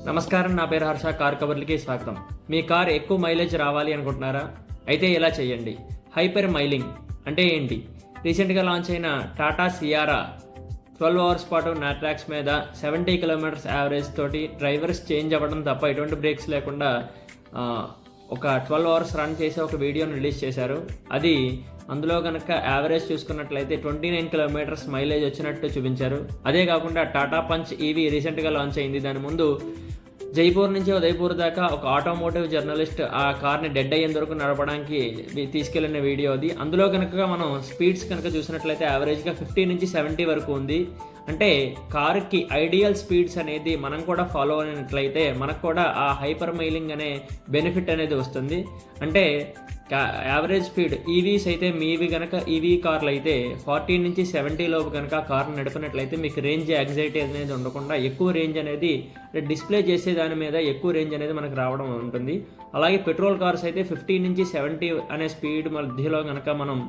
నమస్కారం, నా పేరు హర్ష. కార్ కవర్లకి స్వాగతం. మీ కార్ ఎక్కువ మైలేజ్ రావాలి అనుకుంటున్నారా? అయితే ఇలా చేయండి. హైపర్ మైలింగ్ అంటే ఏంటి? రీసెంట్గా లాంచ్ అయిన టాటా సియారా 12 అవర్స్ పాటు నాట్రాక్స్ మీద 70 కిలోమీటర్స్ యావరేజ్ తోటి డ్రైవర్స్ చేంజ్ అవ్వడం తప్ప ఎటువంటి బ్రేక్స్ లేకుండా ఒక 12 అవర్స్ రన్ చేసి ఒక వీడియోని రిలీజ్ చేశారు. అది అందులో కనుక యావరేజ్ చూసుకున్నట్లయితే 29 కిలోమీటర్స్ మైలేజ్ వచ్చినట్టు చూపించారు. అదే కాకుండా టాటా పంచ్ ఈవీ రీసెంట్గా లాంచ్ అయింది. దాని ముందు జైపూర్ నుంచి ఉదయపూర్ దాకా ఒక ఆటోమోటివ్ జర్నలిస్ట్ ఆ కార్ని డెడ్ అయ్యేంత వరకు నడపడానికి తీసుకెళ్లిన వీడియో అది. అందులో కనుక మనం స్పీడ్స్ కనుక చూసినట్లయితే యావరేజ్గా 50 నుంచి 70 వరకు ఉంది. అంటే కార్కి ఐడియల్ స్పీడ్స్ అనేది మనం కూడా ఫాలో అయినట్లయితే మనకు కూడా ఆ హైపర్ మైలింగ్ అనే బెనిఫిట్ అనేది వస్తుంది. అంటే యావరేజ్ స్పీడ్ ఈవీస్ అయితే మీవి కనుక ఈవీ కార్లు అయితే 40 నుంచి 70 లోపు కనుక కార్ను నడిపినట్లయితే మీకు రేంజ్ యాంగ్జైటీ అనేది ఉండకుండా ఎక్కువ రేంజ్ అనేది డిస్ప్లే చేసే దాని మీద ఎక్కువ రేంజ్ అనేది మనకు రావడం ఉంటుంది. అలాగే పెట్రోల్ కార్స్ అయితే 50 నుంచి 70 అనే స్పీడ్ మధ్యలో కనుక మనం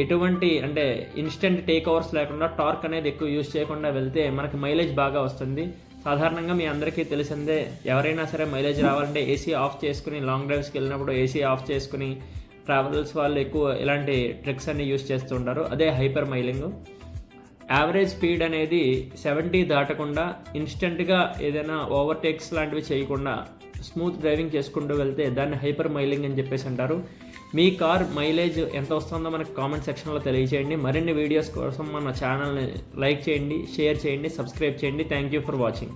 ఎటువంటి అంటే ఇన్స్టెంట్ టేక్ ఓవర్స్ లేకుండా టార్క్ అనేది ఎక్కువ యూజ్ చేయకుండా వెళ్తే మనకి మైలేజ్ బాగా వస్తుంది. సాధారణంగా మీ అందరికీ తెలిసిందే, ఎవరైనా సరే మైలేజ్ రావాలంటే ఏసీ ఆఫ్ చేసుకుని లాంగ్ డ్రైవ్స్కి వెళ్ళినప్పుడు ఏసీ ఆఫ్ చేసుకుని ట్రావెల్స్ వాళ్ళు ఎక్కువ ఇలాంటి ట్రిక్స్ అన్ని యూజ్ చేస్తూ ఉంటారు. అదే హైపర్ మైలింగ్. యావరేజ్ స్పీడ్ అనేది 70 దాటకుండా ఇన్స్టెంట్గా ఏదైనా ఓవర్టేక్స్ లాంటివి చేయకుండా స్మూత్ డ్రైవింగ్ చేసుకుంటూ వెళ్తే దాన్ని హైపర్ మైలింగ్ అని చెప్పేసి అంటారు. మీ కార్ మైలేజ్ ఎంత వస్తుందో మనకు కామెంట్ సెక్షన్లో తెలియజేయండి. మరిన్ని వీడియోస్ కోసం మన ఛానల్ని లైక్ చేయండి, షేర్ చేయండి, సబ్స్క్రైబ్ చేయండి. Thank you for watching.